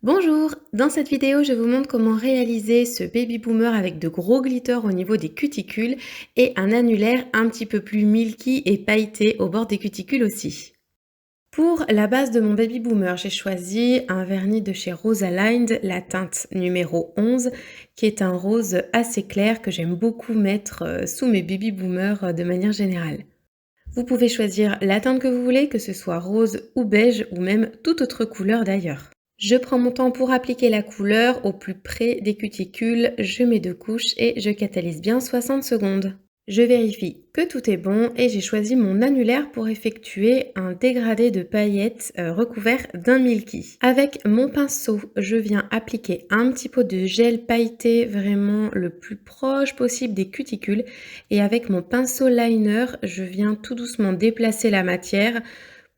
Bonjour, dans cette vidéo je vous montre comment réaliser ce baby boomer avec de gros glitters au niveau des cuticules et un annulaire un petit peu plus milky et pailleté au bord des cuticules aussi. Pour la base de mon baby boomer, j'ai choisi un vernis de chez Rosalind, la teinte numéro 11, qui est un rose assez clair que j'aime beaucoup mettre sous mes baby boomers de manière générale. Vous pouvez choisir la teinte que vous voulez, que ce soit rose ou beige ou même toute autre couleur d'ailleurs. Je prends mon temps pour appliquer la couleur au plus près des cuticules, je mets 2 couches et je catalyse bien 60 secondes. Je vérifie que tout est bon et j'ai choisi mon annulaire pour effectuer un dégradé de paillettes recouvert d'un milky. Avec mon pinceau, je viens appliquer un petit pot de gel pailleté vraiment le plus proche possible des cuticules et avec mon pinceau liner, je viens tout doucement déplacer la matière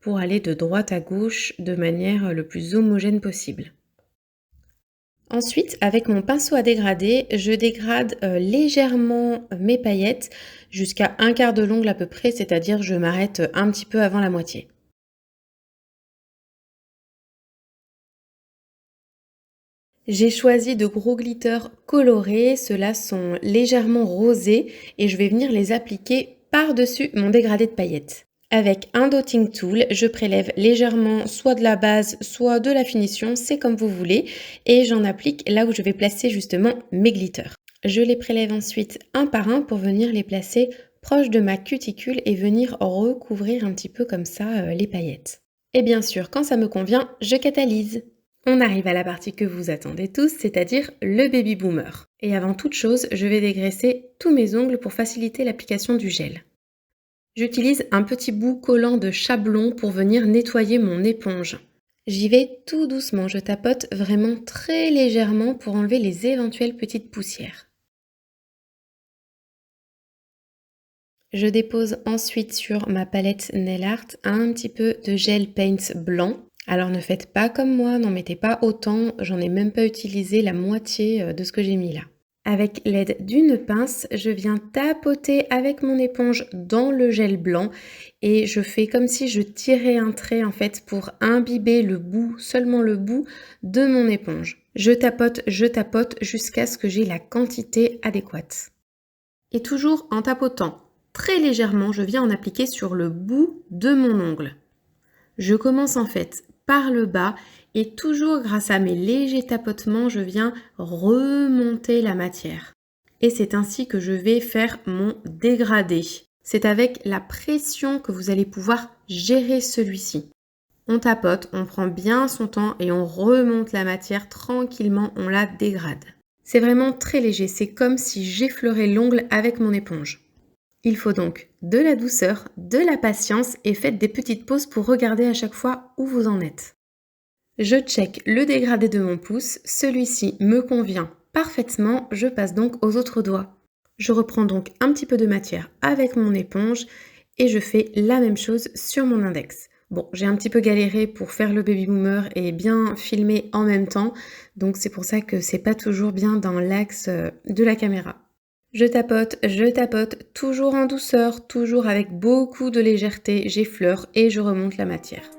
pour aller de droite à gauche de manière le plus homogène possible. Ensuite, avec mon pinceau à dégrader, je dégrade légèrement mes paillettes jusqu'à un quart de l'ongle à peu près, c'est-à-dire je m'arrête un petit peu avant la moitié. J'ai choisi de gros glitters colorés, ceux-là sont légèrement rosés et je vais venir les appliquer par-dessus mon dégradé de paillettes. Avec un dotting tool, je prélève légèrement soit de la base, soit de la finition, c'est comme vous voulez, et j'en applique là où je vais placer justement mes glitters. Je les prélève ensuite un par un pour venir les placer proche de ma cuticule et venir recouvrir un petit peu comme ça les paillettes. Et bien sûr, quand ça me convient, je catalyse. On arrive à la partie que vous attendez tous, c'est-à-dire le baby boomer. Et avant toute chose, je vais dégraisser tous mes ongles pour faciliter l'application du gel. J'utilise un petit bout collant de chablon pour venir nettoyer mon éponge. J'y vais tout doucement, je tapote vraiment très légèrement pour enlever les éventuelles petites poussières. Je dépose ensuite sur ma palette Nail Art un petit peu de gel paint blanc. Alors ne faites pas comme moi, n'en mettez pas autant, j'en ai même pas utilisé la moitié de ce que j'ai mis là. Avec l'aide d'une pince, je viens tapoter avec mon éponge dans le gel blanc et je fais comme si je tirais un trait en fait pour imbiber le bout, seulement le bout de mon éponge. Je tapote jusqu'à ce que j'ai la quantité adéquate. Et toujours en tapotant très légèrement, je viens en appliquer sur le bout de mon ongle. Je commence en fait par le bas et toujours grâce à mes légers tapotements, je viens remonter la matière. Et c'est ainsi que je vais faire mon dégradé. C'est avec la pression que vous allez pouvoir gérer celui-ci. On tapote, on prend bien son temps et on remonte la matière tranquillement, on la dégrade. C'est vraiment très léger, c'est comme si j'effleurais l'ongle avec mon éponge. Il faut donc de la douceur, de la patience et faites des petites pauses pour regarder à chaque fois où vous en êtes. Je check le dégradé de mon pouce, celui-ci me convient parfaitement, je passe donc aux autres doigts. Je reprends donc un petit peu de matière avec mon éponge et je fais la même chose sur mon index. Bon, j'ai un petit peu galéré pour faire le baby boomer et bien filmer en même temps, donc c'est pour ça que c'est pas toujours bien dans l'axe de la caméra. Je tapote, toujours en douceur, toujours avec beaucoup de légèreté, j'effleure et je remonte la matière.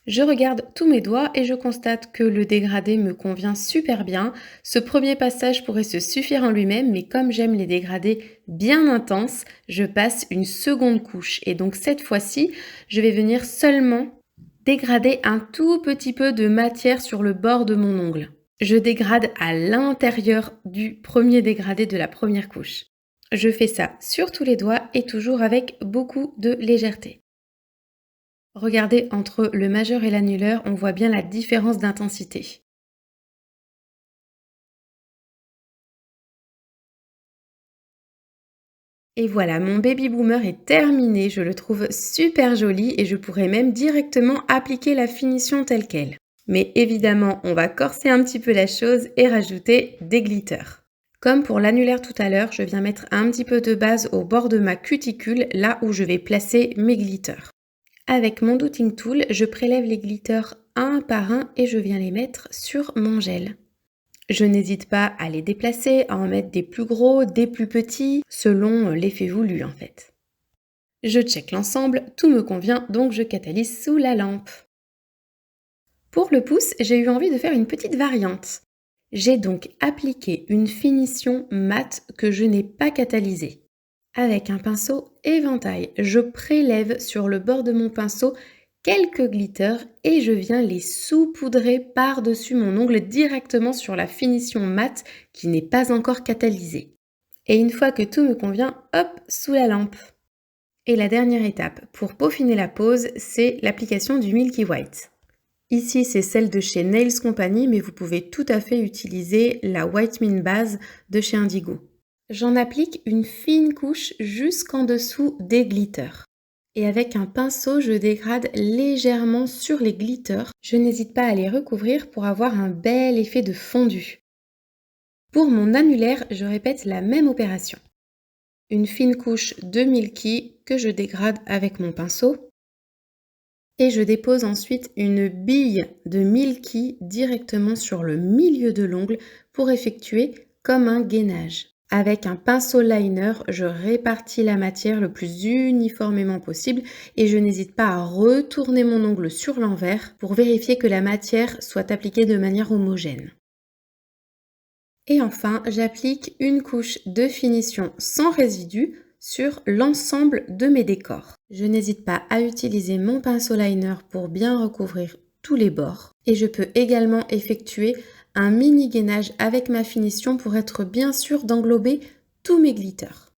Je regarde tous mes doigts et je constate que le dégradé me convient super bien. Ce premier passage pourrait se suffire en lui-même, mais comme j'aime les dégradés bien intenses, je passe une seconde couche. Et donc cette fois-ci, je vais venir seulement dégrader un tout petit peu de matière sur le bord de mon ongle. Je dégrade à l'intérieur du premier dégradé de la première couche. Je fais ça sur tous les doigts et toujours avec beaucoup de légèreté. Regardez entre le majeur et l'annulaire, on voit bien la différence d'intensité. Et voilà, mon baby boomer est terminé, je le trouve super joli et je pourrais même directement appliquer la finition telle quelle. Mais évidemment, on va corser un petit peu la chose et rajouter des glitters. Comme pour l'annulaire tout à l'heure, je viens mettre un petit peu de base au bord de ma cuticule, là où je vais placer mes glitters. Avec mon Dotting Tool, je prélève les glitters un par un et je viens les mettre sur mon gel. Je n'hésite pas à les déplacer, à en mettre des plus gros, des plus petits, selon l'effet voulu en fait. Je check l'ensemble, tout me convient, donc je catalyse sous la lampe. Pour le pouce, j'ai eu envie de faire une petite variante. J'ai donc appliqué une finition mate que je n'ai pas catalysée. Avec un pinceau éventail, je prélève sur le bord de mon pinceau quelques glitters et je viens les saupoudrer par-dessus mon ongle directement sur la finition mate qui n'est pas encore catalysée. Et une fois que tout me convient, hop, sous la lampe. Et la dernière étape pour peaufiner la pose, c'est l'application du Milky White. Ici, c'est celle de chez Nails Company, mais vous pouvez tout à fait utiliser la White Mint Base de chez Indigo. J'en applique une fine couche jusqu'en dessous des glitters. Et avec un pinceau, je dégrade légèrement sur les glitters. Je n'hésite pas à les recouvrir pour avoir un bel effet de fondu. Pour mon annulaire, je répète la même opération. Une fine couche de Milky que je dégrade avec mon pinceau. Et je dépose ensuite une bille de Milky directement sur le milieu de l'ongle pour effectuer comme un gainage. Avec un pinceau liner, je répartis la matière le plus uniformément possible et je n'hésite pas à retourner mon ongle sur l'envers pour vérifier que la matière soit appliquée de manière homogène. Et enfin, j'applique une couche de finition sans résidus sur l'ensemble de mes décors. Je n'hésite pas à utiliser mon pinceau liner pour bien recouvrir tous les bords. Et je peux également effectuer un mini gainage avec ma finition pour être bien sûr d'englober tous mes glitters.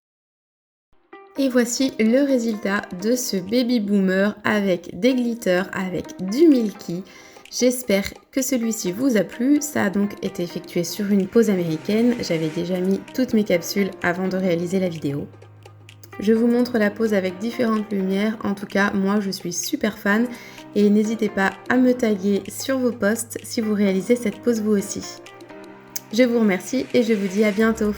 Et voici le résultat de ce baby boomer avec des glitters, avec du Milky. J'espère que celui-ci vous a plu. Ça a donc été effectué sur une pose américaine. J'avais déjà mis toutes mes capsules avant de réaliser la vidéo. Je vous montre la pose avec différentes lumières. En tout cas, moi je suis super fan. Et n'hésitez pas à me taguer sur vos posts si vous réalisez cette pose vous aussi. Je vous remercie et je vous dis à bientôt.